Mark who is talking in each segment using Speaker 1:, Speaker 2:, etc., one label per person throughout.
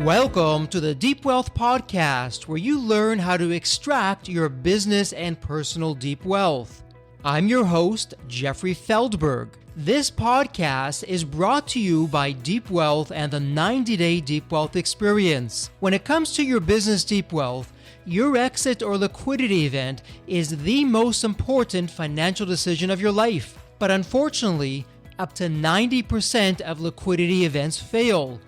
Speaker 1: Welcome to the Deep Wealth Podcast, where you learn how to extract your business and personal deep wealth. I'm your host, Jeffrey Feldberg. This podcast is brought to you by Deep Wealth and the 90-Day Deep Wealth Experience. When it comes to your business deep wealth, your exit or liquidity event is the most important financial decision of your life. But unfortunately, up to 90% of liquidity events fail.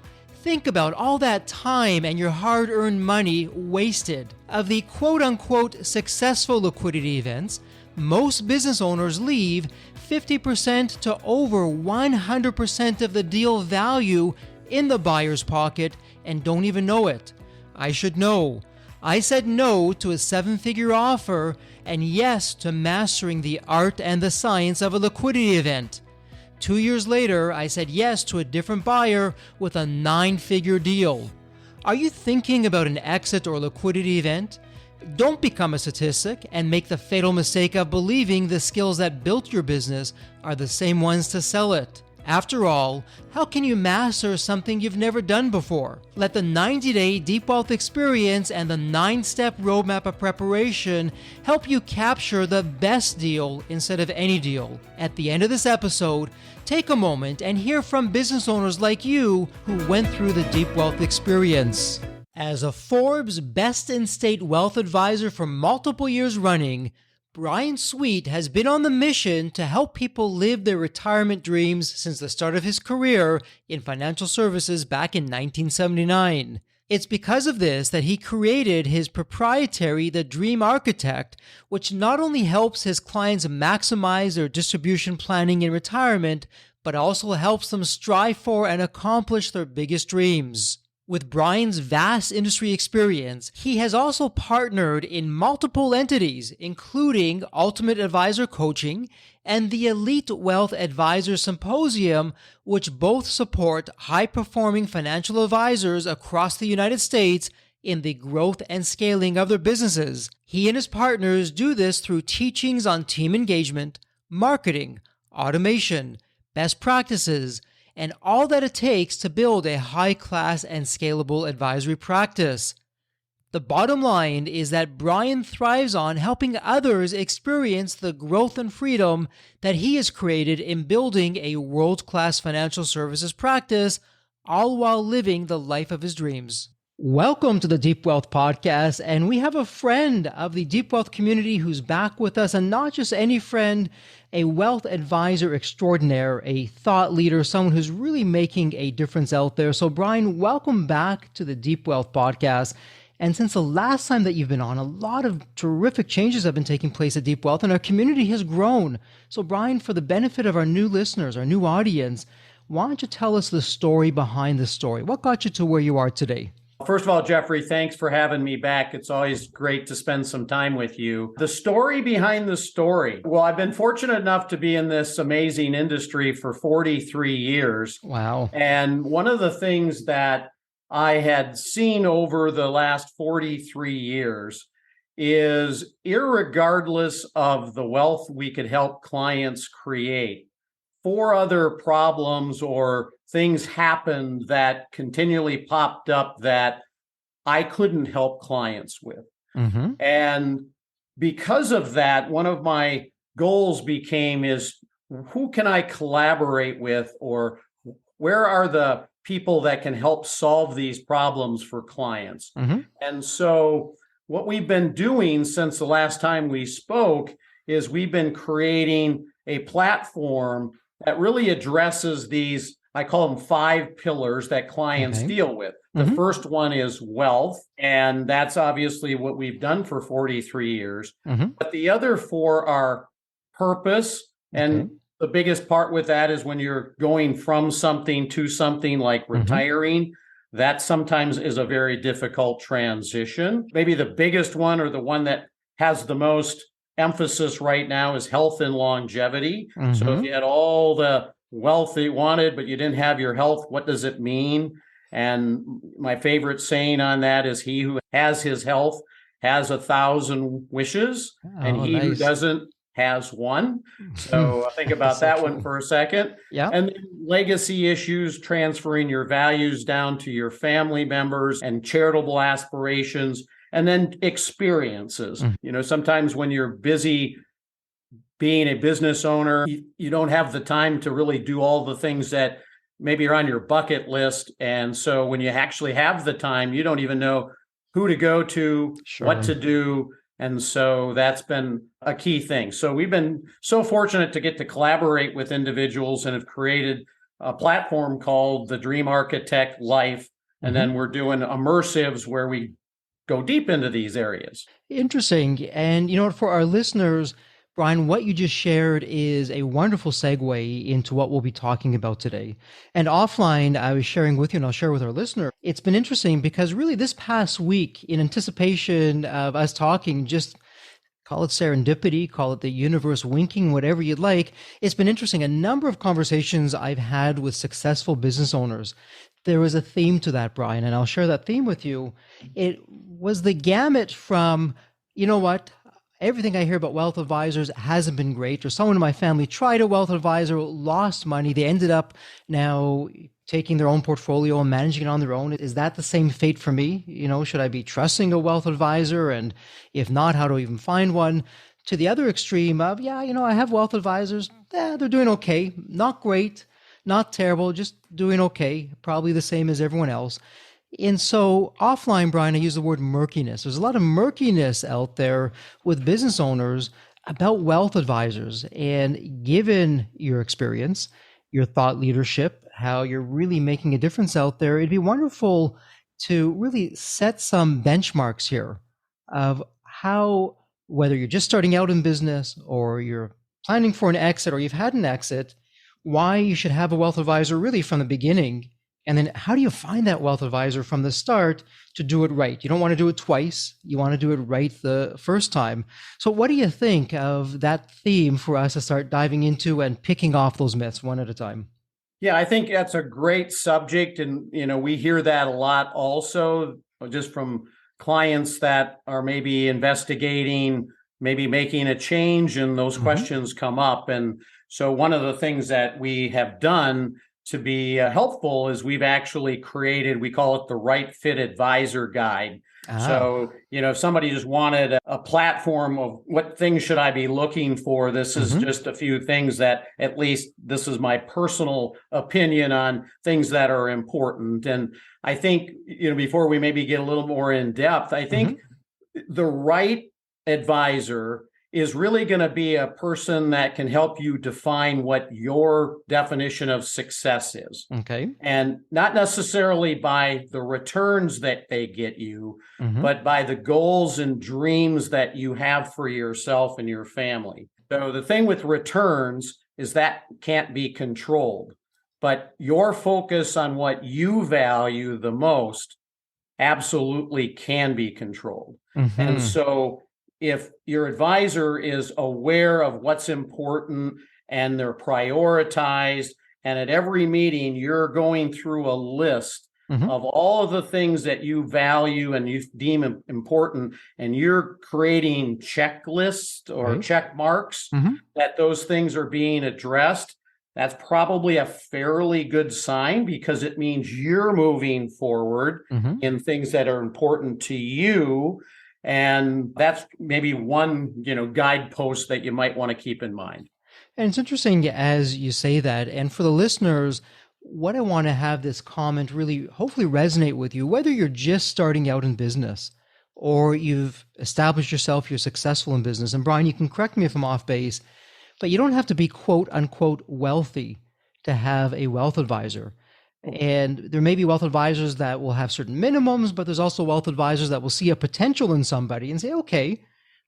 Speaker 1: Think about all that time and your hard-earned money wasted. Of the quote-unquote successful liquidity events, most business owners leave 50% to over 100% of the deal value in the buyer's pocket and don't even know it. I should know. I said no to a 7-figure offer and yes to mastering the art and the science of a liquidity event. 2 years later, I said yes to a different buyer with a 9-figure deal. Are you thinking about an exit or liquidity event? Don't become a statistic and make the fatal mistake of believing the skills that built your business are the same ones to sell it. After all, how can you master something you've never done before? Let the 90-Day Deep Wealth Experience and the 9-step roadmap of preparation help you capture the best deal instead of any deal. At the end of this episode, take a moment and hear from business owners like you who went through the Deep Wealth Experience. As a Forbes Best-in-State Wealth Advisor for multiple years running, Bryan Sweet has been on the mission to help people live their retirement dreams since the start of his career in financial services back in 1979. It's because of this that he created his proprietary The Dream Architect, which not only helps his clients maximize their distribution planning in retirement, but also helps them strive for and accomplish their biggest dreams. With Bryan's vast industry experience, he has also partnered in multiple entities, including Ultimate Advisor Coaching and the Elite Wealth Advisor Symposium, which both support high-performing financial advisors across the United States in the growth and scaling of their businesses. He and his partners do this through teachings on team engagement, marketing, automation, best practices, and all that it takes to build a high-class and scalable advisory practice. The bottom line is that Bryan thrives on helping others experience the growth and freedom that he has created in building a world-class financial services practice, all while living the life of his dreams. Welcome to the Deep Wealth Podcast, and we have a friend of the Deep Wealth community who's back with us, and not just any friend, a wealth advisor extraordinaire, a thought leader, someone who's really making a difference out there. So Bryan, welcome back to the Deep Wealth Podcast. And since the last time that you've been on, a lot of terrific changes have been taking place at Deep Wealth, and our community has grown. So Bryan, for the benefit of our new listeners, our new audience, why don't you tell us the story behind the story? What got you to where you are today?
Speaker 2: First of all, Jeffrey, thanks for having me back. It's always great to spend some time with you. The story behind the story. Well, I've been fortunate enough to be in this amazing industry for 43 years.
Speaker 1: Wow.
Speaker 2: And one of the things that I had seen over the last 43 years is irregardless of the wealth we could help clients create, 4 other problems or things happened that continually popped up that I couldn't help clients with.
Speaker 1: Mm-hmm.
Speaker 2: And because of that, one of my goals became is who can I collaborate with, or where are the people that can help solve these problems for clients?
Speaker 1: Mm-hmm.
Speaker 2: And so what we've been doing since the last time we spoke is we've been creating a platform that really addresses these, I call them 5 pillars that clients deal with. The first one is wealth, and that's obviously what we've done for 43 years. But the other 4 are purpose, and the biggest part with that is when you're going from something to something like retiring, that sometimes is a very difficult transition. Maybe the biggest one, or the one that has the most emphasis right now, is health and longevity. So if you had all the wealth that you wanted, but you didn't have your health, what does it mean? And my favorite saying on that is, he who has his health has 1,000 wishes, and he who doesn't has one. So think about that one for a second.
Speaker 1: Yeah.
Speaker 2: And legacy issues, transferring your values down to your family members and charitable aspirations, and then experiences. Sometimes when you're busy being a business owner, you don't have the time to really do all the things that maybe are on your bucket list. And so when you actually have the time, you don't even know who to go to, what to do. And so that's been a key thing. So we've been so fortunate to get to collaborate with individuals and have created a platform called the Dream Architect Life. And then we're doing immersives where we go deep into these areas.
Speaker 1: Interesting. And for our listeners, Bryan, what you just shared is a wonderful segue into what we'll be talking about today. And offline, I was sharing with you, and I'll share with our listener, it's been interesting because really this past week, in anticipation of us talking, just call it serendipity, call it the universe winking, whatever you'd like, it's been interesting. A number of conversations I've had with successful business owners. There was a theme to that, Bryan, and I'll share that theme with you. It was the gamut from, everything I hear about wealth advisors hasn't been great, or someone in my family tried a wealth advisor, lost money. They ended up now taking their own portfolio and managing it on their own. Is that the same fate for me? Should I be trusting a wealth advisor? And if not, how do I even find one? To the other extreme of, I have wealth advisors. They're doing okay. Not great, not terrible, just doing okay. Probably the same as everyone else. And so offline, Bryan, I use the word murkiness. There's a lot of murkiness out there with business owners about wealth advisors. And given your experience, your thought leadership, how you're really making a difference out there, it'd be wonderful to really set some benchmarks here of how, whether you're just starting out in business or you're planning for an exit or you've had an exit, why you should have a wealth advisor really from the beginning. And then how do you find that wealth advisor from the start to do it right? You don't want to do it twice. You want to do it right the first time. So what do you think of that theme for us to start diving into and picking off those myths one at a time?
Speaker 2: Yeah, I think that's a great subject. And, we hear that a lot also just from clients that are maybe investigating, maybe making a change, and those questions come up. And so one of the things that we have done to be helpful is we've actually created, we call it the Right Fit Advisor Guide. So, if somebody just wanted a platform of what things should I be looking for, this is just a few things that, at least this is my personal opinion on things that are important. And I think, before we maybe get a little more in depth, I think the right advisor is really going to be a person that can help you define what your definition of success is.
Speaker 1: Okay.
Speaker 2: And not necessarily by the returns that they get you, but by the goals and dreams that you have for yourself and your family. So the thing with returns is that can't be controlled, but your focus on what you value the most absolutely can be controlled. And so if your advisor is aware of what's important and they're prioritized, and at every meeting you're going through a list of all of the things that you value and you deem important, and you're creating checklists or check marks that those things are being addressed, that's probably a fairly good sign, because it means you're moving forward in things that are important to you. And that's maybe one, guidepost that you might want to keep in mind.
Speaker 1: And it's interesting as you say that. And for the listeners, what I want to have this comment really hopefully resonate with you, whether you're just starting out in business or you've established yourself, you're successful in business. And Bryan, you can correct me if I'm off base, but you don't have to be quote unquote wealthy to have a wealth advisor. And there may be wealth advisors that will have certain minimums, but there's also wealth advisors that will see a potential in somebody and say, okay,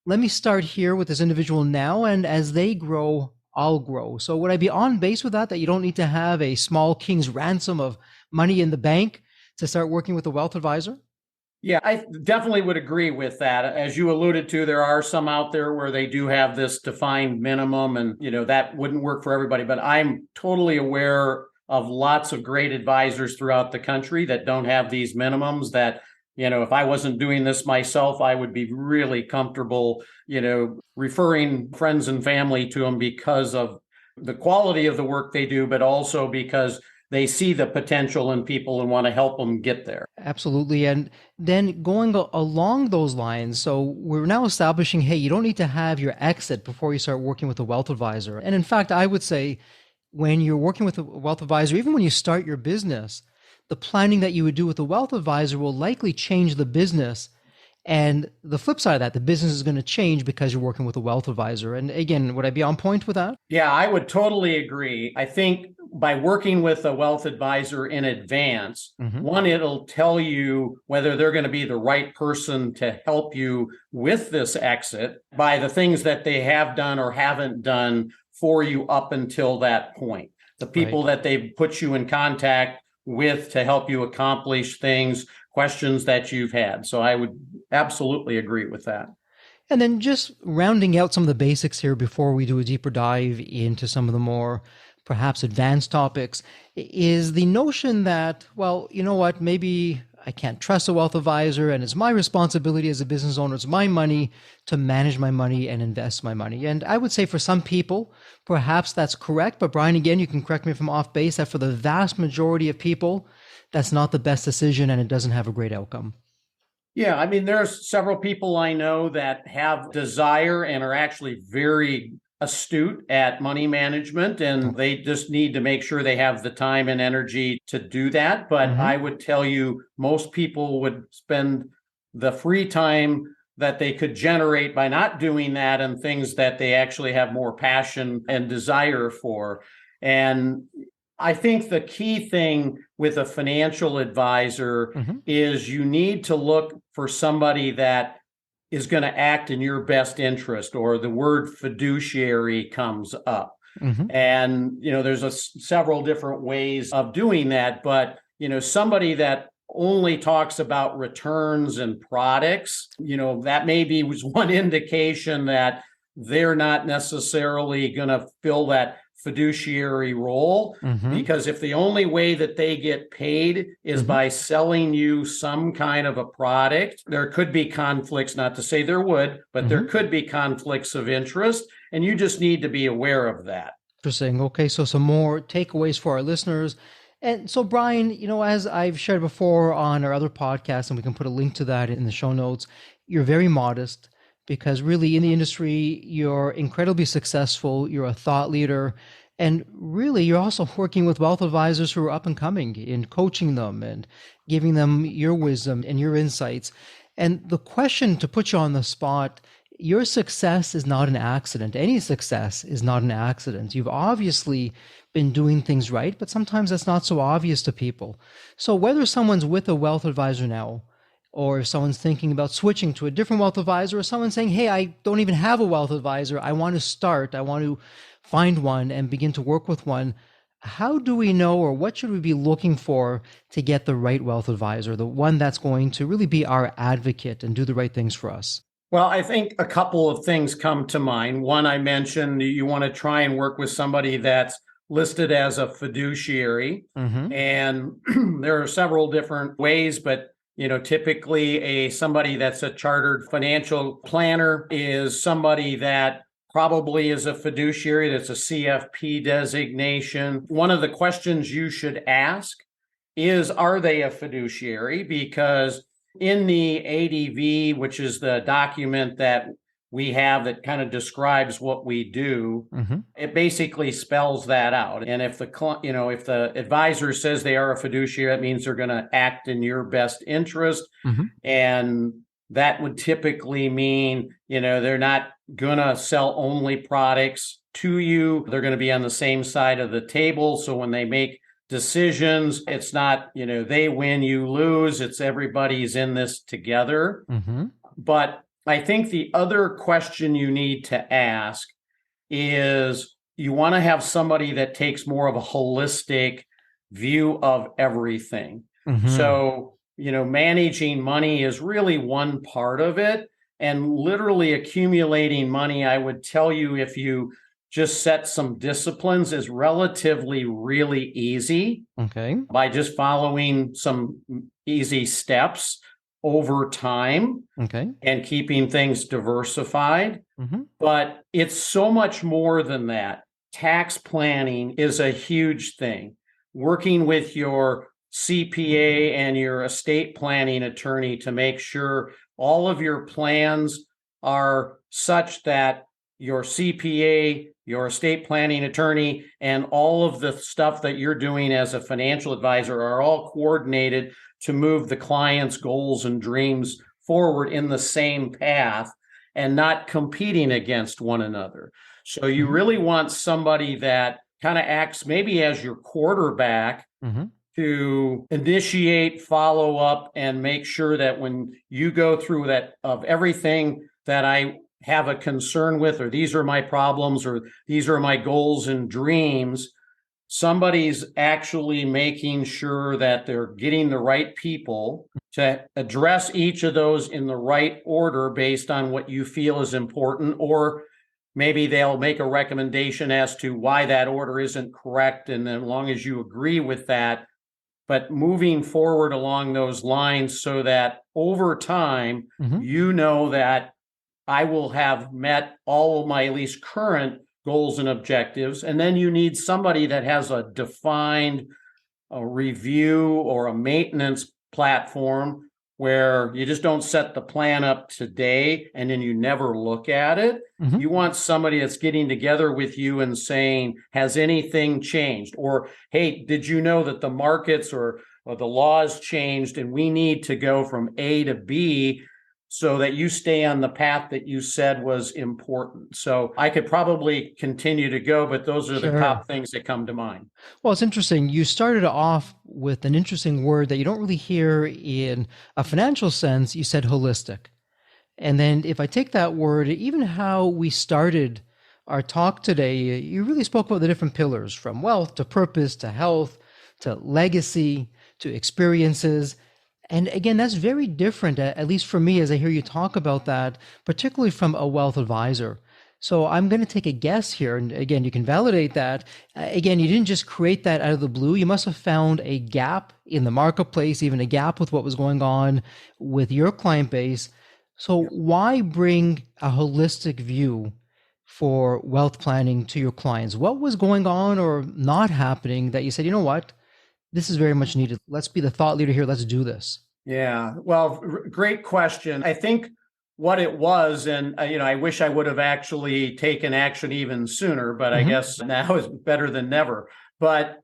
Speaker 1: let me start here with this individual now. And as they grow, I'll grow. So would I be on base with that you don't need to have a small king's ransom of money in the bank to start working with a wealth advisor?
Speaker 2: Yeah, I definitely would agree with that. As you alluded to, there are some out there where they do have this defined minimum, and, that wouldn't work for everybody. But I'm totally aware of lots of great advisors throughout the country that don't have these minimums, that, if I wasn't doing this myself, I would be really comfortable, referring friends and family to them because of the quality of the work they do, but also because they see the potential in people and want to help them get there.
Speaker 1: Absolutely. And then going along those lines, so we're now establishing, hey, you don't need to have your exit before you start working with a wealth advisor. And in fact, I would say when you're working with a wealth advisor, even when you start your business, the planning that you would do with a wealth advisor will likely change the business. And the flip side of that, the business is going to change because you're working with a wealth advisor. And again, would I be on point with that?
Speaker 2: Yeah, I would totally agree. I think by working with a wealth advisor in advance, one, it'll tell you whether they're going to be the right person to help you with this exit by the things that they have done or haven't done for you up until that point. The people that they've put you in contact with to help you accomplish things, questions that you've had. So I would absolutely agree with that.
Speaker 1: And then just rounding out some of the basics here before we do a deeper dive into some of the more perhaps advanced topics is the notion that, well, you know what, maybe I can't trust a wealth advisor and it's my responsibility as a business owner, it's my money to manage my money and invest my money. And I would say for some people, perhaps that's correct. But Bryan, again, you can correct me if I'm off base, that for the vast majority of people, that's not the best decision and it doesn't have a great outcome.
Speaker 2: Yeah, I mean, there's several people I know that have desire and are actually very astute at money management, and they just need to make sure they have the time and energy to do that. But I would tell you, most people would spend the free time that they could generate by not doing that and things that they actually have more passion and desire for. And I think the key thing with a financial advisor is you need to look for somebody that is going to act in your best interest, or the word fiduciary comes up. And, there's several different ways of doing that. But, somebody that only talks about returns and products, that maybe was one indication that they're not necessarily going to fill that fiduciary role, because if the only way that they get paid is by selling you some kind of a product, there could be conflicts, not to say there would, but there could be conflicts of interest, and you just need to be aware of that.
Speaker 1: Interesting. Okay, so some more takeaways for our listeners. And so, Bryan, as I've shared before on our other podcasts, and we can put a link to that in the show notes, you're very modest, because really in the industry, you're incredibly successful, you're a thought leader, and really you're also working with wealth advisors who are up and coming in coaching them and giving them your wisdom and your insights. And the question, to put you on the spot, your success is not an accident. Any success is not an accident. You've obviously been doing things right, but sometimes that's not so obvious to people. So whether someone's with a wealth advisor now, or if someone's thinking about switching to a different wealth advisor, or someone's saying, hey, I don't even have a wealth advisor, I want to find one and begin to work with one, how do we know, or what should we be looking for to get the right wealth advisor, the one that's going to really be our advocate and do the right things for us?
Speaker 2: Well, I think a couple of things come to mind. One, I mentioned you want to try and work with somebody that's listed as a fiduciary. And there are several different ways, but typically somebody that's a chartered financial planner is somebody that probably is a fiduciary, that's a CFP designation. One of the questions you should ask is, are they a fiduciary? Because in the ADV, which is the document that we have that kind of describes what we do, it basically spells that out. And if the advisor says they are a fiduciary, that means they're going to act in your best interest. And that would typically mean, they're not going to sell only products to you. They're going to be on the same side of the table. So when they make decisions, it's not, they win, you lose. It's everybody's in this together. But I think the other question you need to ask is, you want to have somebody that takes more of a holistic view of everything. So, managing money is really one part of it, and literally accumulating money, I would tell you, if you just set some disciplines, is relatively really easy. By just following some easy steps over time and keeping things diversified. But it's so much more than that. tax planning is a huge thing. Working with your CPA and your estate planning attorney to make sure all of your plans are such that your CPA, your estate planning attorney, and all of the stuff that you're doing as a financial advisor are all coordinated to move the client's goals and dreams forward in the same path and not competing against one another. So you really want somebody that kind of acts maybe as your quarterback to initiate, follow up, and make sure that when you go through that of everything that I have a concern with, or these are my problems, or these are my goals and dreams, somebody's actually making sure that they're getting the right people to address each of those in the right order based on what you feel is important, or maybe they'll make a recommendation as to why that order isn't correct. And as long as you agree with that, but moving forward along those lines so that over time, you know that I will have met all of my at least current goals and objectives. And then you need somebody that has a defined review or a maintenance platform where you just don't set the plan up today and then you never look at it. You want somebody that's getting together with you and saying, has anything changed? Or, hey, did you know that the markets or the laws changed and we need to go from A to B so that you stay on the path that you said was important. So I could probably continue to go, but those are the top things that come to mind.
Speaker 1: Well, it's interesting. You started off with an interesting word that you don't really hear in a financial sense. You said holistic. And then if I take that word, even how we started our talk today, you really spoke about the different pillars, from wealth to purpose to health to legacy to experiences. And again, that's very different, at least for me, as I hear you talk about that, particularly from a wealth advisor. So I'm going to take a guess here. And again, you can validate that. Again, you didn't just create that out of the blue. You must have found a gap in the marketplace, even a gap with what was going on with your client base. So why bring a holistic view for wealth planning to your clients? What was going on or not happening that you said, you know what? This is very much needed. Let's be the thought leader here. Let's do this.
Speaker 2: Yeah, well, great question. I think what it was, and I wish I would have actually taken action even sooner, but I guess now is better than never. But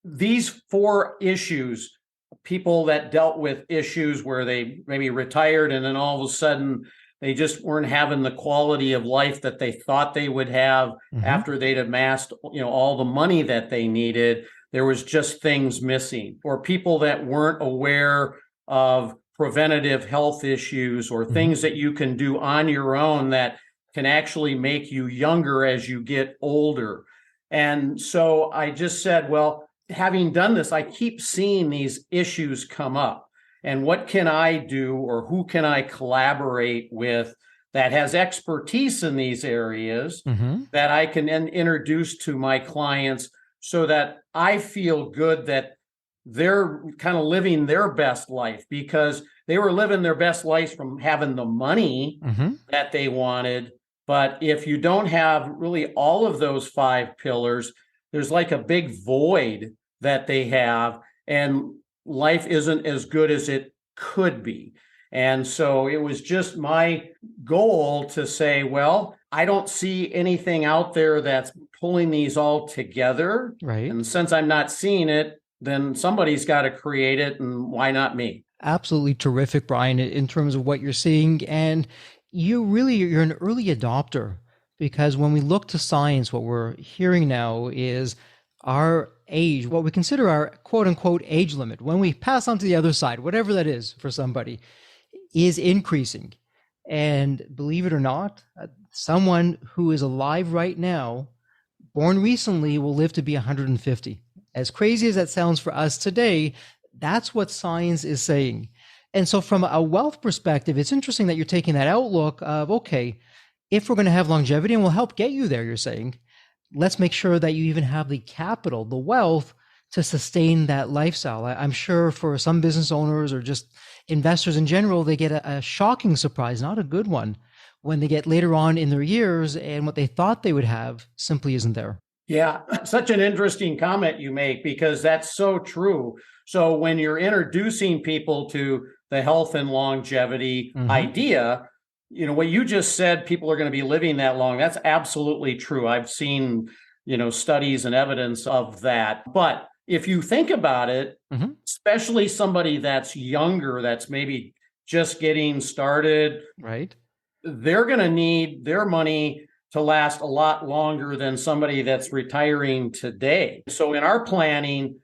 Speaker 2: these 4 issues, people that dealt with issues where they maybe retired and then all of a sudden they just weren't having the quality of life that they thought they would have after they'd amassed, all the money that they needed. There was just things missing, or people that weren't aware of preventative health issues or things that you can do on your own that can actually make you younger as you get older. And so I just said, well, having done this, I keep seeing these issues come up. And what can I do, or who can I collaborate with that has expertise in these areas that I can then introduce to my clients so that I feel good that they're kind of living their best life, because they were living their best life from having the money that they wanted. But if you don't have really all of those 5 pillars, there's like a big void that they have, and life isn't as good as it could be. And so it was just my goal to say, well, I don't see anything out there that's pulling these all together.
Speaker 1: Right.
Speaker 2: And since I'm not seeing it, then somebody's got to create it. And why not me?
Speaker 1: Absolutely terrific, Bryan, in terms of what you're seeing. And you're an early adopter, because when we look to science, what we're hearing now is our age, what we consider our quote unquote age limit, when we pass on to the other side, whatever that is for somebody, is increasing. And believe it or not, someone who is alive right now, born recently, will live to be 150. As crazy as that sounds for us today, that's what science is saying. And so from a wealth perspective, it's interesting that you're taking that outlook of, okay, if we're going to have longevity and we'll help get you there, you're saying, let's make sure that you even have the capital, the wealth to sustain that lifestyle. I'm sure for some business owners or just investors in general, they get a shocking surprise, not a good one, when they get later on in their years and what they thought they would have simply isn't there.
Speaker 2: Yeah, such an interesting comment you make because that's so true. So when you're introducing people to the health and longevity idea, what you just said, people are going to be living that long. That's absolutely true. I've seen, studies and evidence of that. But if you think about it, especially somebody that's younger, that's maybe just getting started,
Speaker 1: Right.
Speaker 2: they're going to need their money to last a lot longer than somebody that's retiring today. So in our planning,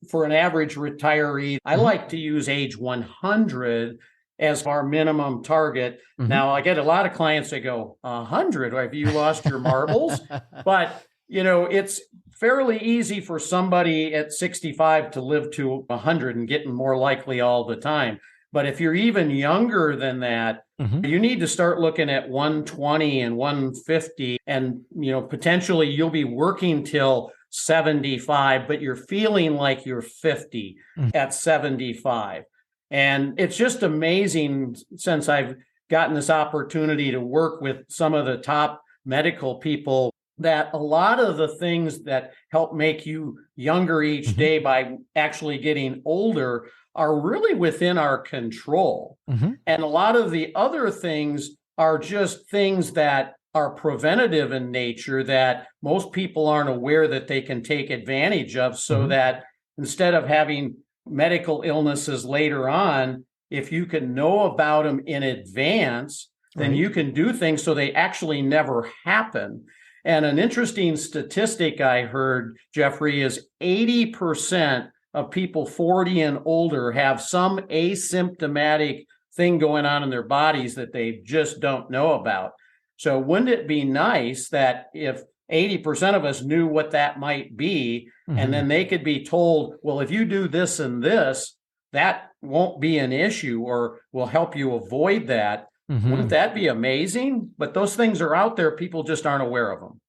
Speaker 2: for an average retiree, I like to use age 100 as our minimum target. Now, I get a lot of clients that go, 100, have you lost your marbles? But, it's fairly easy for somebody at 65 to live to 100 and getting more likely all the time. But if you're even younger than that, you need to start looking at 120 and 150, and potentially you'll be working till 75, but you're feeling like you're 50 at 75. And it's just amazing, since I've gotten this opportunity to work with some of the top medical people, that a lot of the things that help make you younger each day by actually getting older are really within our control. And a lot of the other things are just things that are preventative in nature that most people aren't aware that they can take advantage of, so that instead of having medical illnesses later on, if you can know about them in advance, then you can do things so they actually never happen. And an interesting statistic I heard, Jeffrey, is 80% of people 40 and older have some asymptomatic thing going on in their bodies that they just don't know about. So wouldn't it be nice that if 80% of us knew what that might be, and then they could be told, well, if you do this and this, that won't be an issue, or will help you avoid that. Wouldn't that be amazing? But those things are out there. People just aren't aware of them.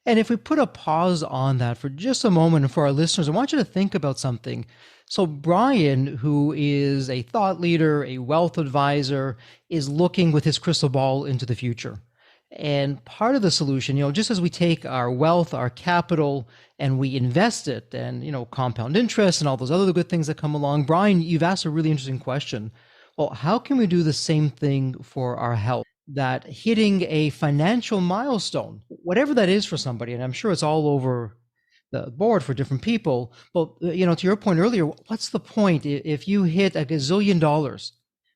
Speaker 1: And if we put a pause on that for just a moment, and for our listeners, I want you to think about something. So Bryan, who is a thought leader, a wealth advisor, is looking with his crystal ball into the future. And part of the solution, just as we take our wealth, our capital, and we invest it, and, compound interest and all those other good things that come along, Bryan, you've asked a really interesting question. Well, how can we do the same thing for our health? That hitting a financial milestone, whatever that is for somebody, and I'm sure it's all over the board for different people, but, to your point earlier, what's the point if you hit $1 gazillion,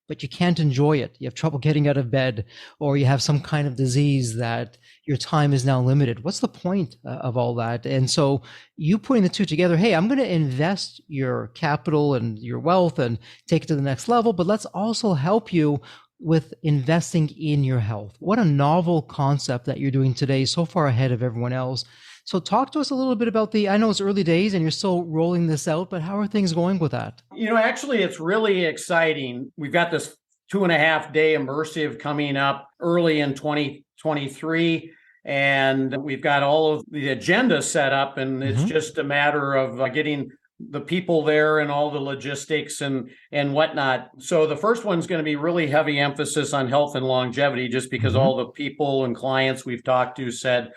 Speaker 1: but you can't enjoy it? You have trouble getting out of bed, or you have some kind of disease that your time is now limited. What's the point of all that? And so you putting the two together, hey, I'm going to invest your capital and your wealth and take it to the next level, but let's also help you with investing in your health. What a novel concept that you're doing today, so far ahead of everyone else. So talk to us a little bit about I know it's early days and you're still rolling this out, but how are things going with that?
Speaker 2: Actually, it's really exciting. We've got this 2.5-day immersive coming up early in 2023, and we've got all of the agenda set up, and it's just a matter of getting the people there and all the logistics and whatnot. So the first one's going to be really heavy emphasis on health and longevity, just because all the people and clients we've talked to said,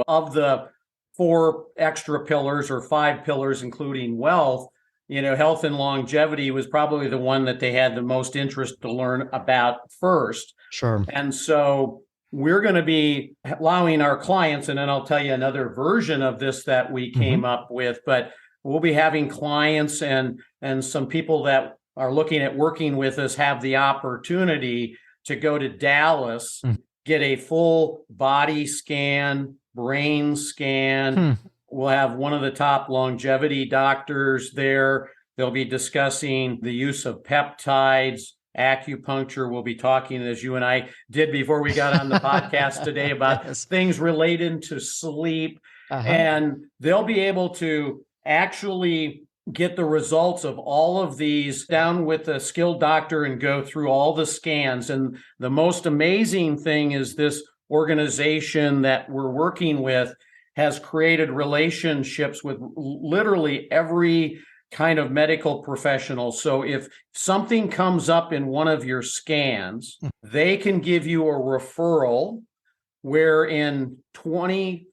Speaker 2: of the 4 extra pillars or 5 pillars, including wealth, health and longevity was probably the one that they had the most interest to learn about first.
Speaker 1: Sure.
Speaker 2: And so we're going to be allowing our clients, and then I'll tell you another version of this that we came up with, but we'll be having clients and some people that are looking at working with us have the opportunity to go to Dallas, get a full body scan, brain scan. We'll have one of the top longevity doctors there. They'll be discussing the use of peptides, acupuncture. We'll be talking, as you and I did before we got on the podcast today, about things related to sleep. And they'll be able to actually get the results of all of these down with a skilled doctor and go through all the scans. And the most amazing thing is this organization that we're working with has created relationships with literally every kind of medical professional. So if something comes up in one of your scans, they can give you a referral, where in 20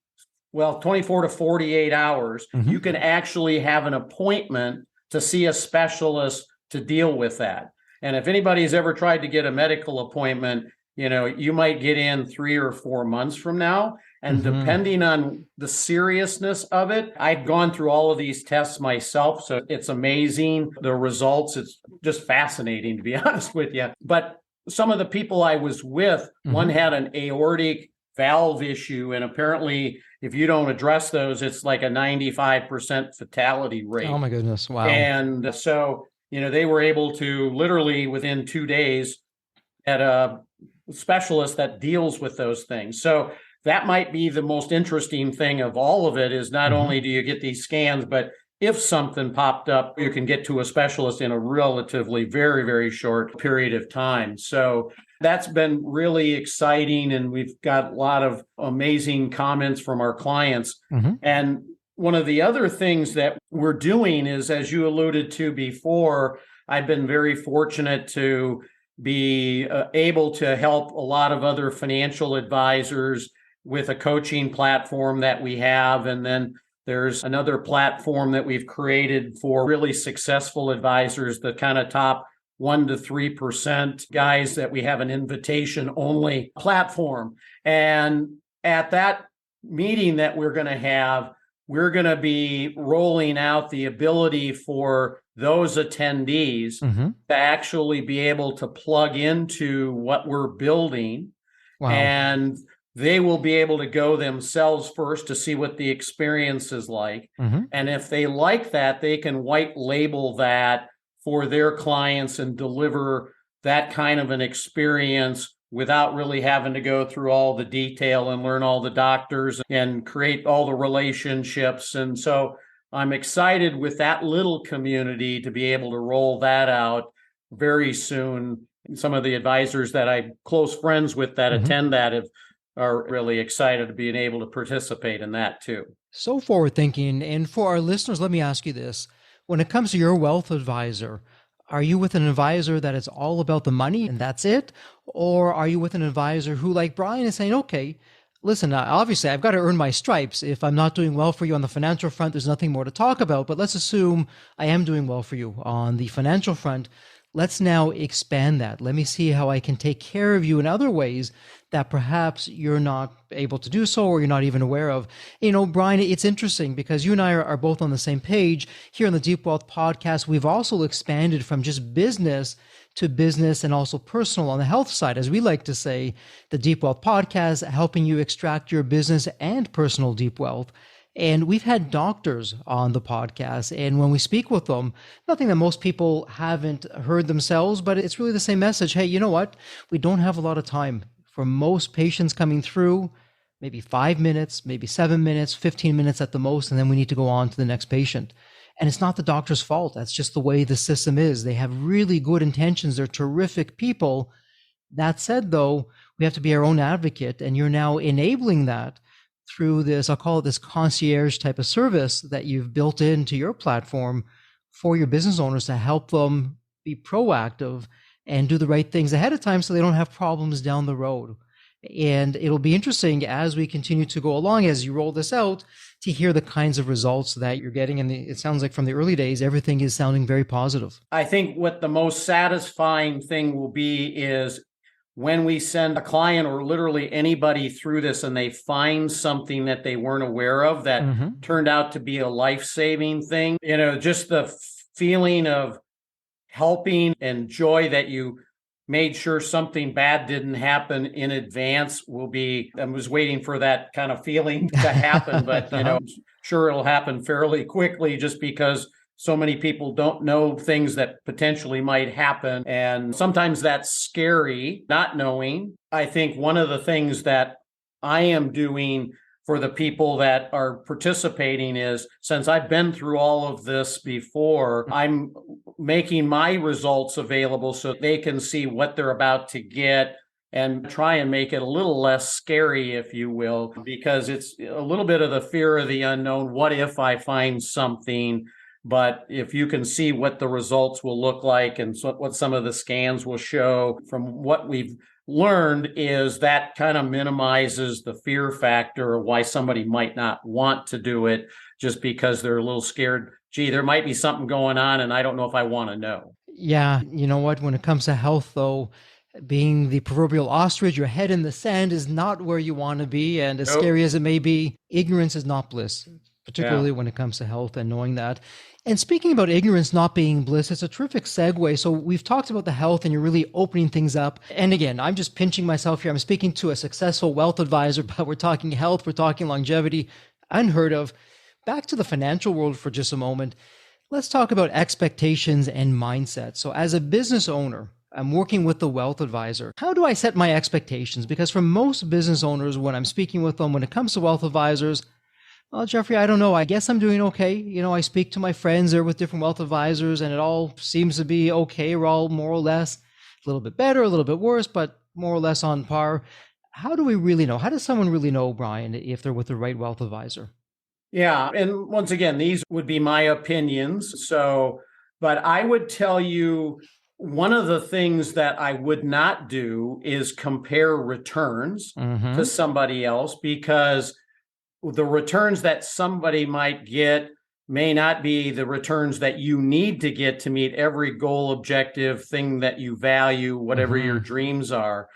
Speaker 2: 24 to 48 hours, you can actually have an appointment to see a specialist to deal with that. And if anybody's ever tried to get a medical appointment, you might get in 3 or 4 months from now. And depending on the seriousness of it, I've gone through all of these tests myself. So it's amazing, the results. It's just fascinating, to be honest with you. But some of the people I was with, one had an aortic valve issue. And apparently, if you don't address those, it's like a 95% fatality rate.
Speaker 1: Oh, my goodness. Wow.
Speaker 2: And so, they were able to literally within 2 days at a specialist that deals with those things. So that might be the most interesting thing of all of it, is not only do you get these scans, but if something popped up, you can get to a specialist in a relatively very, very short period of time. So that's been really exciting. And we've got a lot of amazing comments from our clients. And one of the other things that we're doing is, as you alluded to before, I've been very fortunate to be able to help a lot of other financial advisors with a coaching platform that we have. And then there's another platform that we've created for really successful advisors, the kind of top 1% to 3% guys, that we have an invitation only platform. And at that meeting that we're going to have, we're going to be rolling out the ability for those attendees to actually be able to plug into what we're building. Wow. And they will be able to go themselves first to see what the experience is like. And if they like that, they can white label that for their clients and deliver that kind of an experience without really having to go through all the detail and learn all the doctors and create all the relationships. And so I'm excited with that little community to be able to roll that out very soon. Some of the advisors that I'm close friends with that attend that are really excited to being able to participate in that too.
Speaker 1: So forward thinking. And for our listeners, let me ask you this. When it comes to your wealth advisor, are you with an advisor that is all about the money and that's it? Or are you with an advisor who, like Bryan, is saying, okay, listen, obviously I've got to earn my stripes. If I'm not doing well for you on the financial front, there's nothing more to talk about. But let's assume I am doing well for you on the financial front. Let's now expand that. Let me see how I can take care of you in other ways that perhaps you're not able to do so, or you're not even aware of. Bryan, it's interesting because you and I are both on the same page. Here on the Deep Wealth Podcast, we've also expanded from just business to business and also personal on the health side. As we like to say, the Deep Wealth Podcast, helping you extract your business and personal deep wealth. And we've had doctors on the podcast, and when we speak with them, nothing that most people haven't heard themselves, but it's really the same message. Hey, you know what? We don't have a lot of time. For most patients coming through, maybe 5 minutes, maybe 7 minutes, 15 minutes at the most, and then we need to go on to the next patient. And it's not the doctor's fault. That's just the way the system is. They have really good intentions. They're terrific people. That said, though, we have to be our own advocate, and you're now enabling that through this, I'll call it this concierge type of service that you've built into your platform for your business owners to help them be proactive and do the right things ahead of time so they don't have problems down the road. And it'll be interesting as we continue to go along, as you roll this out, to hear the kinds of results that you're getting. And it sounds like from the early days, everything is sounding very positive.
Speaker 2: I think what the most satisfying thing will be is when we send a client or literally anybody through this and they find something that they weren't aware of that turned out to be a life-saving thing, just the feeling of helping and joy that you made sure something bad didn't happen in advance will be, I was waiting for that kind of feeling to happen, but sure it'll happen fairly quickly just because so many people don't know things that potentially might happen. And sometimes that's scary, not knowing. I think one of the things that I am doing for the people that are participating is, since I've been through all of this before, I'm making my results available so they can see what they're about to get and try and make it a little less scary, if you will, because it's a little bit of the fear of the unknown. What if I find something? But if you can see what the results will look like and what some of the scans will show from what we've learned is that kind of minimizes the fear factor of why somebody might not want to do it just because they're a little scared. Gee, there might be something going on and I don't know if I want to know.
Speaker 1: Yeah, you know what? When it comes to health, though, being the proverbial ostrich, your head in the sand is not where you want to be. And as
Speaker 2: Nope.
Speaker 1: scary as it may be, ignorance is not bliss,
Speaker 2: Yeah.
Speaker 1: particularly when it comes to health and knowing that. And speaking about ignorance not being bliss, it's a terrific segue. So we've talked about the health and you're really opening things up. And again, I'm just pinching myself here. I'm speaking to a successful wealth advisor, but we're talking health, we're talking longevity, unheard of. Back to the financial world for just a moment. Let's talk about expectations and mindset. So as a business owner, I'm working with the wealth advisor. How do I set my expectations? Because for most business owners, when I'm speaking with them, when it comes to wealth advisors, well, Jeffrey, I don't know. I guess I'm doing okay. You know, I speak to my friends, they're with different wealth advisors, and it all seems to be okay. We're all more or less a little bit better, a little bit worse, but more or less on par. How do we really know? How does someone really know, Bryan, if they're with the right wealth advisor?
Speaker 2: Yeah. And once again, these would be my opinions. So, but I would tell you one of the things that I would not do is compare returns to
Speaker 1: Mm-hmm.
Speaker 2: somebody else because the returns that somebody might get may not be the returns that you need to get to meet every goal, objective, thing that you value, whatever your
Speaker 1: Mm-hmm.
Speaker 2: dreams are.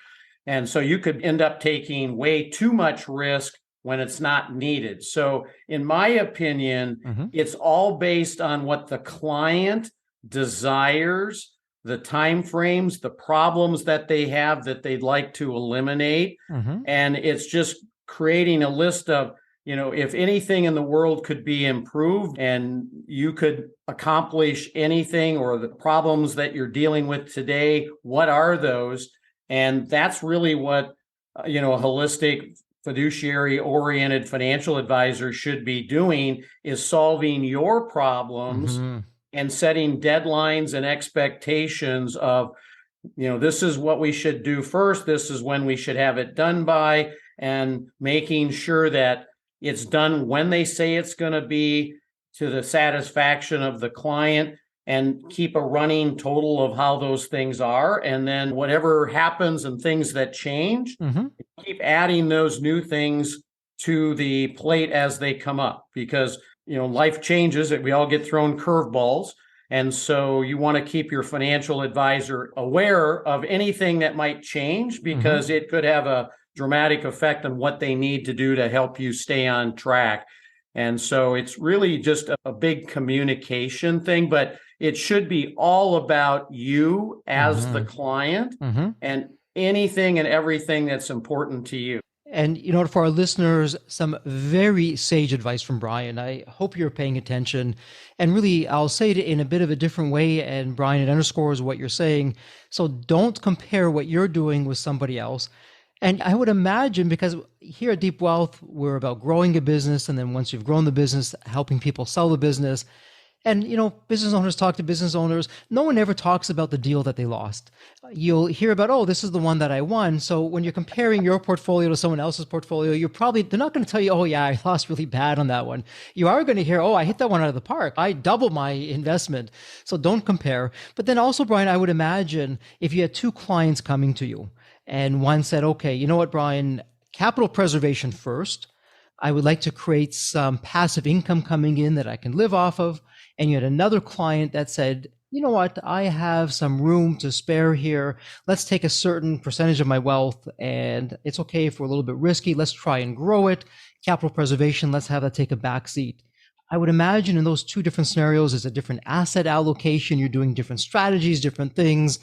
Speaker 2: And so you could end up taking way too much risk when it's not needed. So, in my opinion,
Speaker 1: Mm-hmm.
Speaker 2: it's all based on what the client desires, the time frames, the problems that they have that they'd like to eliminate.
Speaker 1: Mm-hmm.
Speaker 2: And it's just creating a list of, if anything in the world could be improved and you could accomplish anything or the problems that you're dealing with today, what are those? And that's really what, a holistic fiduciary oriented financial advisor should be doing is solving your problems
Speaker 1: Mm-hmm.
Speaker 2: and setting deadlines and expectations of, this is what we should do first. This is when we should have it done by, and making sure that it's done when they say it's going to be to the satisfaction of the client, and keep a running total of how those things are. And then whatever happens and things that change,
Speaker 1: Mm-hmm.
Speaker 2: keep adding those new things to the plate as they come up, because life changes, we all get thrown curveballs. And so you want to keep your financial advisor aware of anything that might change,
Speaker 1: Mm-hmm.
Speaker 2: because it could have a dramatic effect on what they need to do to help you stay on track. And so it's really just a big communication thing, but it should be all about you as the
Speaker 1: Mm-hmm.
Speaker 2: client
Speaker 1: Mm-hmm.
Speaker 2: and anything and everything that's important to you.
Speaker 1: And you know, for our listeners, some very sage advice from Bryan. I hope you're paying attention. And really, I'll say it in a bit of a different way. And Bryan, it underscores what you're saying. So don't compare what you're doing with somebody else. And I would imagine, because here at Deep Wealth, we're about growing a business. And then once you've grown the business, helping people sell the business. And, you know, business owners talk to business owners. No one ever talks about the deal that they lost. You'll hear about, oh, this is the one that I won. So when you're comparing your portfolio to someone else's portfolio, they're not going to tell you, oh, yeah, I lost really bad on that one. You are going to hear, oh, I hit that one out of the park. I doubled my investment. So don't compare. But then also, Bryan, I would imagine if you had two clients coming to you and one said, okay, you know what, Bryan, capital preservation first. I would like to create some passive income coming in that I can live off of. And you had another client that said, you know what, I have some room to spare here. Let's take a certain percentage of my wealth, and it's okay if we're a little bit risky. Let's try and grow it. Capital preservation, let's have that take a back seat. I would imagine in those two different scenarios, there's a different asset allocation. You're doing different strategies, different things,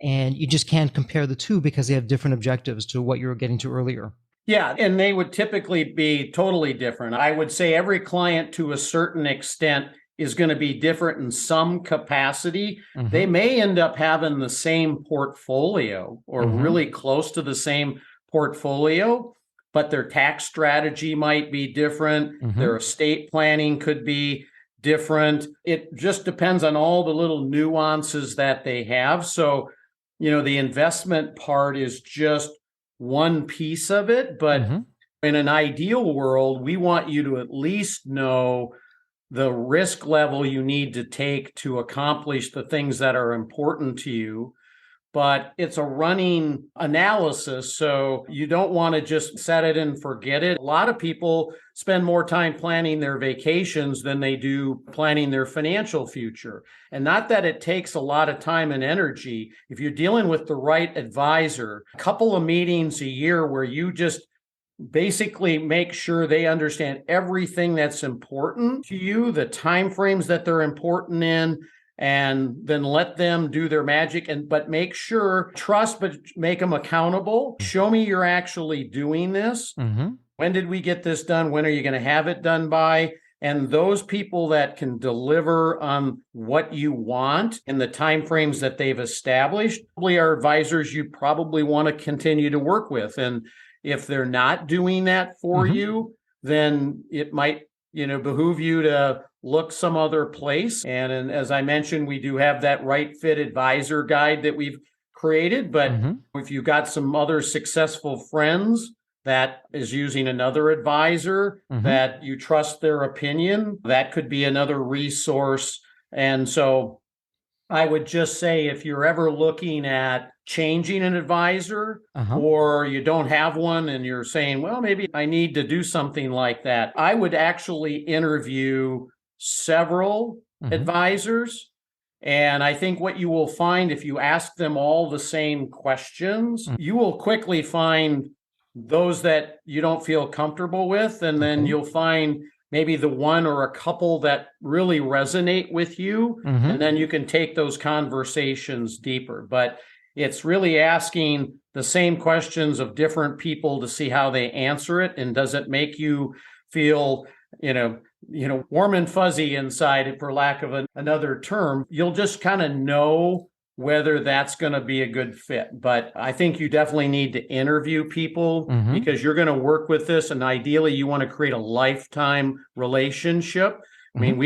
Speaker 1: and you just can't compare the two because they have different objectives to what you were getting to earlier.
Speaker 2: Yeah, and they would typically be totally different. I would say every client to a certain extent is going to be different in some capacity. They
Speaker 1: Mm-hmm.
Speaker 2: may end up having the same portfolio or
Speaker 1: Mm-hmm.
Speaker 2: really close to the same portfolio, but their tax strategy might be different.
Speaker 1: Mm-hmm.
Speaker 2: Their estate planning could be different. It just depends on all the little nuances that they have. So, the investment part is just one piece of it. But
Speaker 1: Mm-hmm.
Speaker 2: in an ideal world, we want you to at least know the risk level you need to take to accomplish the things that are important to you. but it's a running analysis. So you don't want to just set it and forget it. A lot of people spend more time planning their vacations than they do planning their financial future. And not that it takes a lot of time and energy. If you're dealing with the right advisor, a couple of meetings a year where you just basically make sure they understand everything that's important to you, the timeframes that they're important in, and then let them do their magic, but make sure, trust, but make them accountable. Show me you're actually doing this.
Speaker 1: Mm-hmm.
Speaker 2: When did we get this done? When are you going to have it done by? And those people that can deliver on what you want in the timeframes that they've established probably are advisors you probably want to continue to work with. And if they're not doing that for you, then it might, behoove you to look some other place. And as I mentioned, we do have that right fit advisor guide that we've created. But if you've got some other successful friends that is using another advisor that you trust their opinion, that could be another resource. And so I would just say, if you're ever looking at changing an advisor or you don't have one and you're saying, well, maybe I need to do something like that, I would actually interview several advisors. And I think what you will find, if you ask them all the same questions, you will quickly find those that you don't feel comfortable with. And then you'll find maybe the one or a couple that really resonate with you. And then you can take those conversations deeper. But it's really asking the same questions of different people to see how they answer it. And does it make you feel, warm and fuzzy inside, for lack of another term? You'll just kind of know whether that's going to be a good fit. But I think you definitely need to interview people because you're going to work with this. And ideally, you want to create a lifetime relationship. I mean,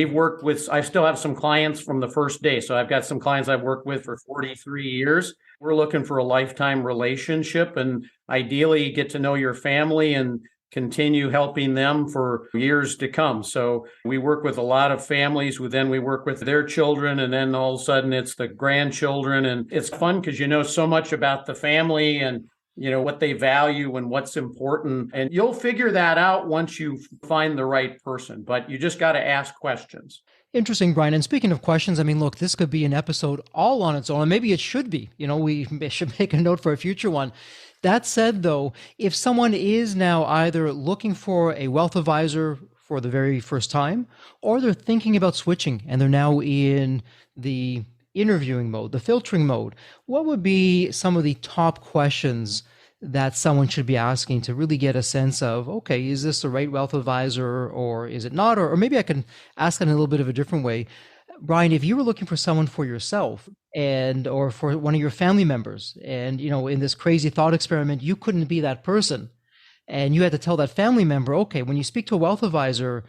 Speaker 2: I still have some clients from the first day. So I've got some clients I've worked with for 43 years. We're looking for a lifetime relationship and ideally get to know your family and continue helping them for years to come. So we work with a lot of families who then we work with their children, and then all of a sudden it's the grandchildren. And it's fun because you know so much about the family and what they value and what's important. And you'll figure that out once you find the right person, but you just got to ask questions.
Speaker 1: Interesting, Bryan. And speaking of questions, I mean, look, this could be an episode all on its own, and maybe it should be. We should make a note for a future one. That said, though, if someone is now either looking for a wealth advisor for the very first time, or they're thinking about switching and they're now in the interviewing mode, the filtering mode, what would be some of the top questions that someone should be asking to really get a sense of, okay, is this the right wealth advisor or is it not? Or maybe I can ask it in a little bit of a different way. Bryan, if you were looking for someone for yourself or for one of your family members, and in this crazy thought experiment, you couldn't be that person, and you had to tell that family member, okay, when you speak to a wealth advisor,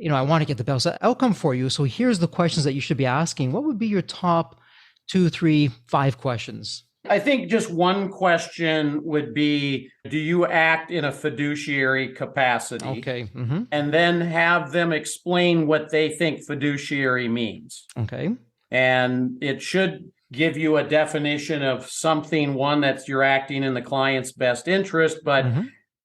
Speaker 1: I want to get the best outcome for you. So here's the questions that you should be asking. What would be your top 2, 3, 5 questions?
Speaker 2: I think just one question would be, do you act in a fiduciary capacity?
Speaker 1: Okay.
Speaker 2: And then have them explain what they think fiduciary means.
Speaker 1: Okay.
Speaker 2: And it should give you a definition of something, one, that's you're acting in the client's best interest. But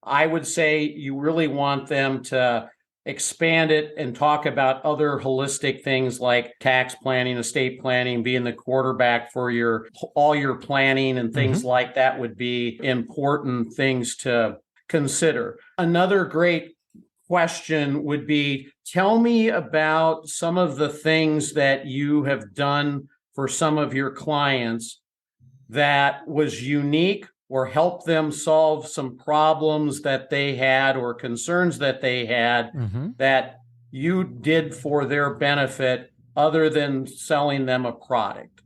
Speaker 2: I would say you really want them to expand it and talk about other holistic things like tax planning, estate planning, being the quarterback for all your planning and things like that would be important things to consider. Another great question would be, tell me about some of the things that you have done for some of your clients that was unique or help them solve some problems that they had or concerns that they had that you did for their benefit other than selling them a product.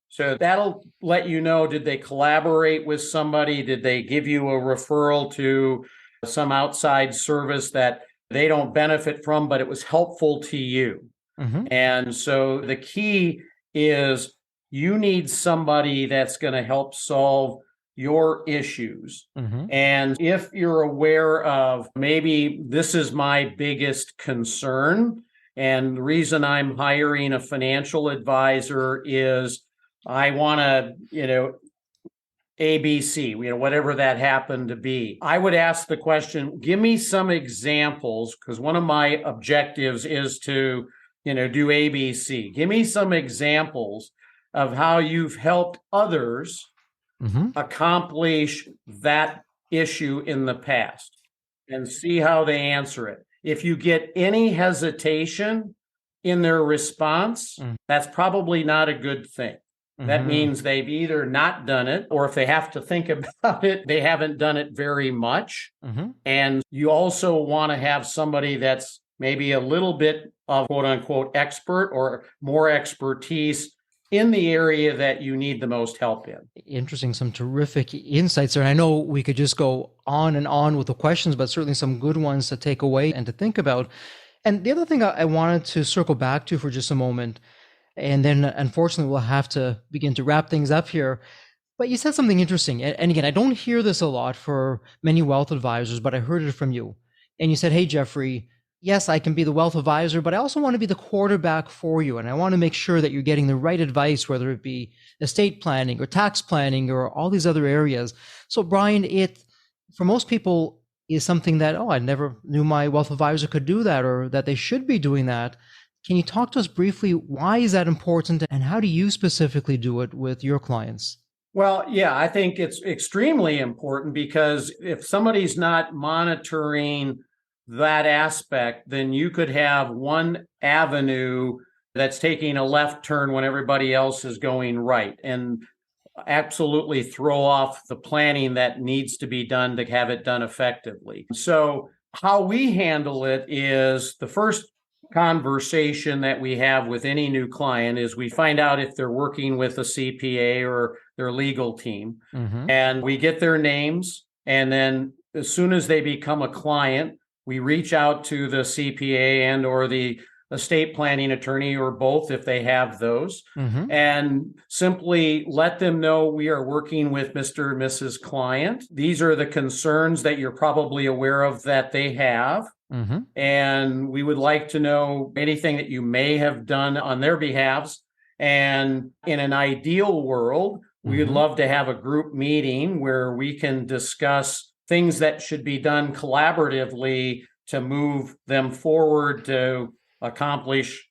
Speaker 2: So that'll let you know, did they collaborate with somebody? Did they give you a referral to some outside service that they don't benefit from, but it was helpful to you? And so the key is you need somebody that's going to help solve your issues. And if you're aware of maybe this is my biggest concern, and the reason I'm hiring a financial advisor is I want to, ABC, whatever that happened to be. I would ask the question, give me some examples, because one of my objectives is to, do ABC. Give me some examples of how you've helped others accomplish that issue in the past and see how they answer it. If you get any hesitation in their response, that's probably not a good thing. That means they've either not done it, or if they have to think about it, they haven't done it very much. And you also want to have somebody that's maybe a little bit of quote unquote expert or more expertise in the area that you need the most help in.
Speaker 1: Interesting. Some terrific insights there. And I know we could just go on and on with the questions, but certainly some good ones to take away and to think about. And the other thing I wanted to circle back to for just a moment, and then unfortunately we'll have to begin to wrap things up here. But you said something interesting. And again, I don't hear this a lot for many wealth advisors, but I heard it from you. And you said, hey, Jeffrey, yes, I can be the wealth advisor, but I also want to be the quarterback for you. And I want to make sure that you're getting the right advice, whether it be estate planning or tax planning or all these other areas. So Bryan, it, for most people, is something that, I never knew my wealth advisor could do that, or that they should be doing that. Can you talk to us briefly? Why is that important, and how do you specifically do it with your clients?
Speaker 2: Well, yeah, I think it's extremely important, because if somebody's not monitoring that aspect, then you could have one avenue that's taking a left turn when everybody else is going right, and absolutely throw off the planning that needs to be done to have it done effectively. So how we handle it is, the first conversation that we have with any new client is we find out if they're working with a CPA or their legal team, and we get their names. And then as soon as they become a client, we reach out to the CPA and or the estate planning attorney, or both if they have those, and simply let them know we are working with Mr. and Mrs. Client. These are the concerns that you're probably aware of that they have. And we would like to know anything that you may have done on their behalves. And in an ideal world, we would love to have a group meeting where we can discuss things that should be done collaboratively to move them forward to accomplish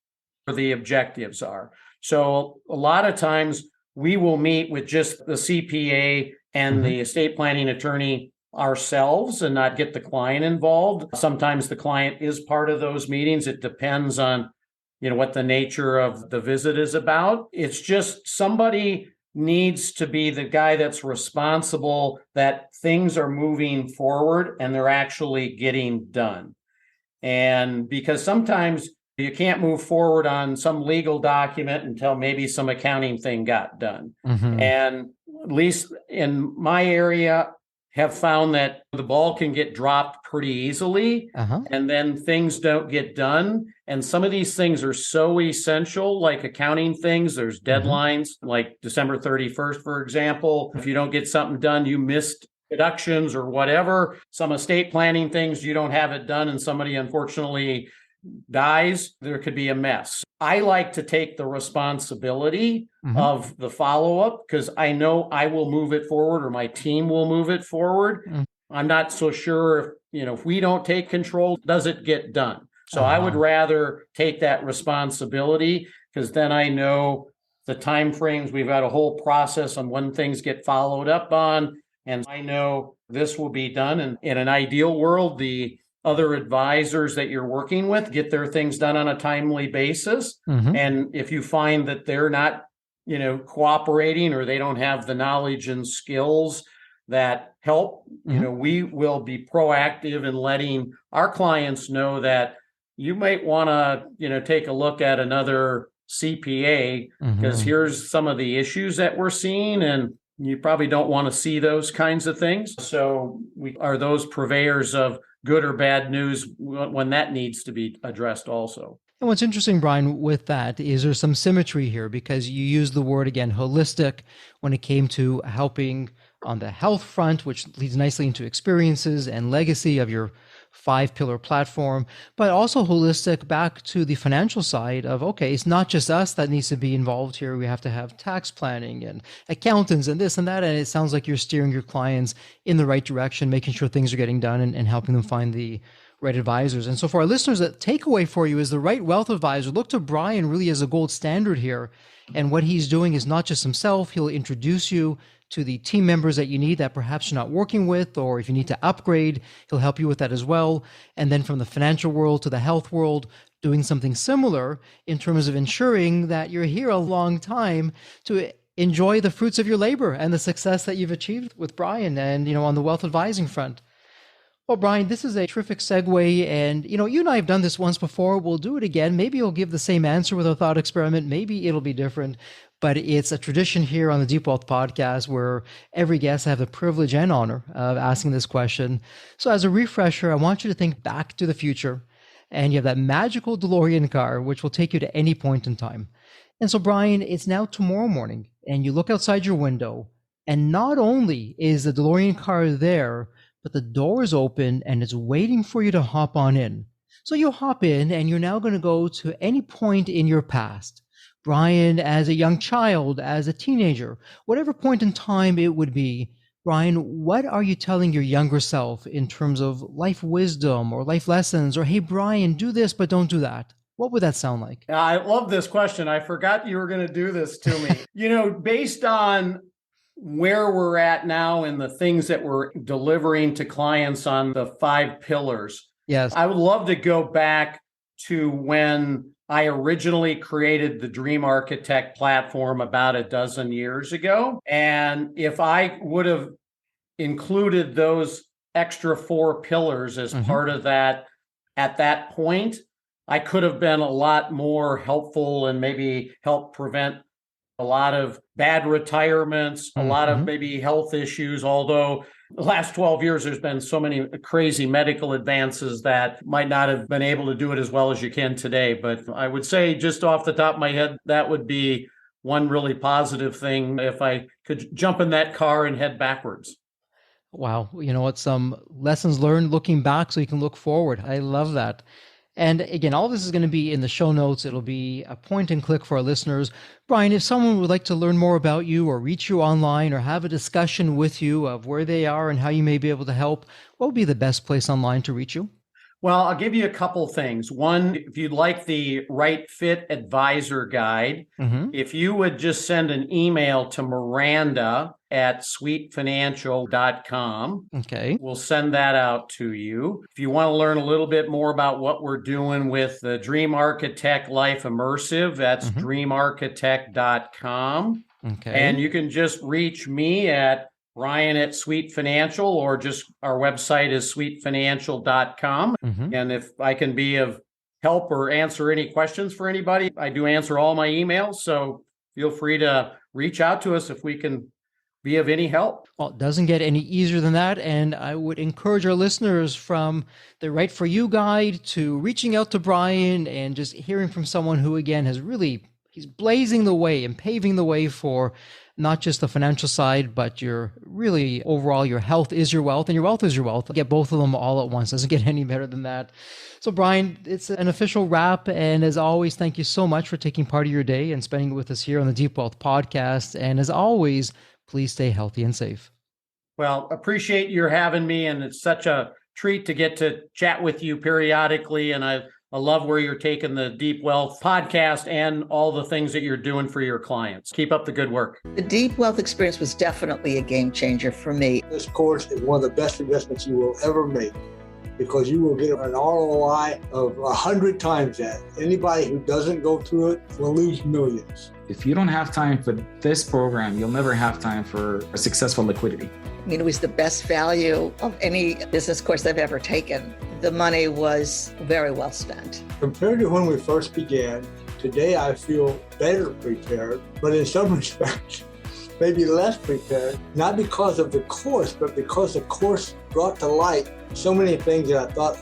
Speaker 2: where the objectives are. So a lot of times we will meet with just the CPA and the estate planning attorney ourselves and not get the client involved. Sometimes the client is part of those meetings. It depends on, what the nature of the visit is about. It's just somebody needs to be the guy that's responsible that things are moving forward and they're actually getting done. And because sometimes you can't move forward on some legal document until maybe some accounting thing got done. And at least in my area, have found that the ball can get dropped pretty easily, and then things don't get done. And some of these things are so essential, like accounting things. There's deadlines, like December 31st, for example. If you don't get something done, you missed deductions or whatever. Some estate planning things, you don't have it done and somebody unfortunately dies, there could be a mess. I like to take the responsibility of the follow-up, because I know I will move it forward, or my team will move it forward. I'm not so sure if we don't take control, does it get done? So I would rather take that responsibility, because then I know the time frames. We've got a whole process on when things get followed up on, and I know this will be done. And in an ideal world, the other advisors that you're working with get their things done on a timely basis. And if you find that they're not, cooperating, or they don't have the knowledge and skills that help, we will be proactive in letting our clients know that you might want to, take a look at another CPA, because here's some of the issues that we're seeing, and you probably don't want to see those kinds of things. So we are those purveyors of good or bad news when that needs to be addressed also.
Speaker 1: And what's interesting, Bryan, with that is there's some symmetry here, because you use the word, again, holistic, when it came to helping on the health front, which leads nicely into experiences and legacy of your 5-pillar platform, but also holistic back to the financial side of, okay, it's not just us that needs to be involved here. We have to have tax planning and accountants and this and that. And it sounds like you're steering your clients in the right direction, making sure things are getting done and helping them find the right advisors. And so for our listeners, the takeaway for you is the right wealth advisor. Look to Bryan really as a gold standard here. And what he's doing is not just himself. He'll introduce you to the team members that you need that perhaps you're not working with, or if you need to upgrade, he'll help you with that as well. And then from the financial world to the health world, doing something similar in terms of ensuring that you're here a long time to enjoy the fruits of your labor and the success that you've achieved with Bryan and, on the wealth advising front. Well, Bryan, this is a terrific segue. And, you and I have done this once before. We'll do it again. Maybe you'll give the same answer with a thought experiment. Maybe it'll be different. But it's a tradition here on the Deep Wealth Podcast where every guest have the privilege and honor of asking this question. So as a refresher, I want you to think back to the future. And you have that magical DeLorean car, which will take you to any point in time. And so, Bryan, it's now tomorrow morning. And you look outside your window. And not only is the DeLorean car there, but the door is open and it's waiting for you to hop on in. So you hop in and you're now going to go to any point in your past. Bryan, as a young child, as a teenager, whatever point in time it would be, Bryan, what are you telling your younger self in terms of life wisdom or life lessons? Or, hey, Bryan, do this, but don't do that. What would that sound like?
Speaker 2: I love this question. I forgot you were going to do this to me. Based on where we're at now and the things that we're delivering to clients on the 5 pillars.
Speaker 1: Yes.
Speaker 2: I would love to go back to when I originally created the Dream Architect platform about a dozen years ago. And if I would have included those extra 4 pillars as part of that at that point, I could have been a lot more helpful and maybe help prevent a lot of bad retirements, a lot of maybe health issues, although the last 12 years, there's been so many crazy medical advances that might not have been able to do it as well as you can today. But I would say just off the top of my head, that would be one really positive thing if I could jump in that car and head backwards.
Speaker 1: Wow. You know what? Some lessons learned looking back so you can look forward. I love that. And again, all of this is going to be in the show notes. It'll be a point and click for our listeners. Bryan, if someone would like to learn more about you or reach you online or have a discussion with you of where they are and how you may be able to help, what would be the best place online to reach you?
Speaker 2: Well, I'll give you a couple things. One, if you'd like the Right Fit Advisor Guide, if you would just send an email to Miranda@sweetfinancial.com.
Speaker 1: Okay.
Speaker 2: We'll send that out to you. If you want to learn a little bit more about what we're doing with the Dream Architect Life Immersive, that's dreamarchitect.com.
Speaker 1: Okay.
Speaker 2: And you can just reach me at Bryan@Sweet Financial, or just our website is sweetfinancial.com. And if I can be of help or answer any questions for anybody, I do answer all my emails. So feel free to reach out to us if we can be of any help.
Speaker 1: Well, it doesn't get any easier than that. And I would encourage our listeners from the Right For You guide to reaching out to Bryan and just hearing from someone who, again, he's blazing the way and paving the way for not just the financial side, but your health is your wealth and your wealth is your wealth. Get both of them all at once. Doesn't get any better than that. So Bryan, it's an official wrap. And as always, thank you so much for taking part of your day and spending it with us here on the Deep Wealth Podcast. And as always, please stay healthy and safe.
Speaker 2: Well, appreciate your having me. And it's such a treat to get to chat with you periodically. And I love where you're taking the Deep Wealth Podcast and all the things that you're doing for your clients. Keep up the good work.
Speaker 3: The Deep Wealth experience was definitely a game changer for me.
Speaker 4: This course is one of the best investments you will ever make, because you will get an ROI of 100 times that. Anybody who doesn't go through it will lose millions.
Speaker 5: If you don't have time for this program, you'll never have time for a successful liquidity.
Speaker 3: I mean, it was the best value of any business course I've ever taken. The money was very well spent.
Speaker 4: Compared to when we first began, today I feel better prepared, but in some respects, maybe less prepared, not because of the course, but because the course brought to light so many things that I thought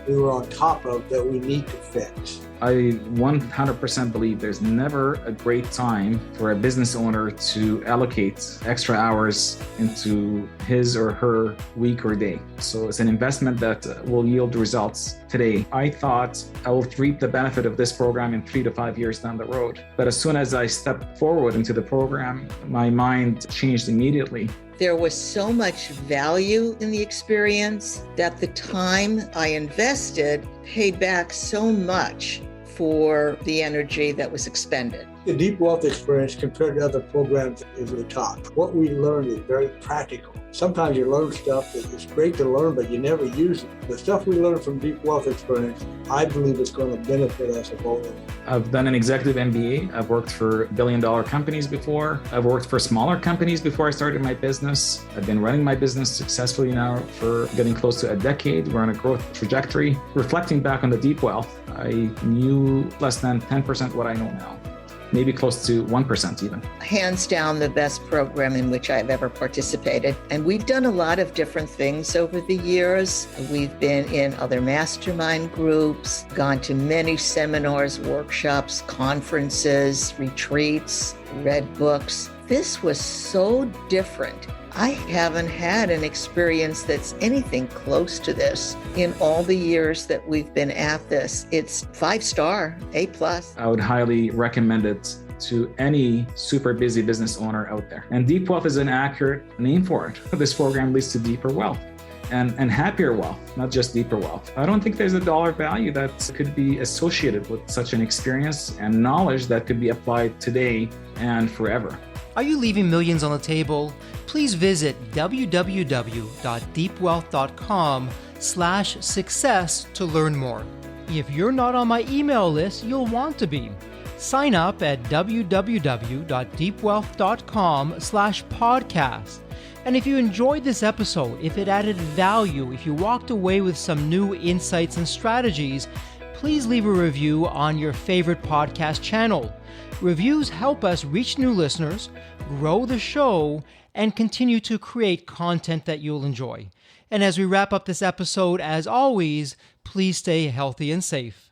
Speaker 4: we were on top of that we need to fix.
Speaker 5: I 100% believe there's never a great time for a business owner to allocate extra hours into his or her week or day. So it's an investment that will yield results today. I thought I will reap the benefit of this program in 3 to 5 years down the road. But as soon as I stepped forward into the program, my mind changed immediately.
Speaker 3: There was so much value in the experience that the time I invested paid back so much for the energy that was expended.
Speaker 4: The Deep Wealth experience compared to other programs is the top. What we learned is very practical. Sometimes you learn stuff that is great to learn, but you never use it. The stuff we learned from Deep Wealth experience, I believe it's going to benefit us both.
Speaker 5: I've done an executive MBA. I've worked for billion-dollar companies before. I've worked for smaller companies before I started my business. I've been running my business successfully now for getting close to a decade. We're on a growth trajectory. Reflecting back on the Deep Wealth, I knew less than 10% what I know now. Maybe close to 1% even.
Speaker 3: Hands down the best program in which I've ever participated. And we've done a lot of different things over the years. We've been in other mastermind groups, gone to many seminars, workshops, conferences, retreats, read books. This was so different. I haven't had an experience that's anything close to this in all the years that we've been at this. It's 5-star, A+.
Speaker 5: I would highly recommend it to any super busy business owner out there. And Deep Wealth is an accurate name for it. This program leads to deeper wealth and happier wealth, not just deeper wealth. I don't think there's a dollar value that could be associated with such an experience and knowledge that could be applied today and forever.
Speaker 1: Are you leaving millions on the table? Please visit www.deepwealth.com/success to learn more. If you're not on my email list, you'll want to be. Sign up at www.deepwealth.com/podcast. And if you enjoyed this episode, if it added value, if you walked away with some new insights and strategies, please leave a review on your favorite podcast channel. Reviews help us reach new listeners, grow the show, and continue to create content that you'll enjoy. And as we wrap up this episode, as always, please stay healthy and safe.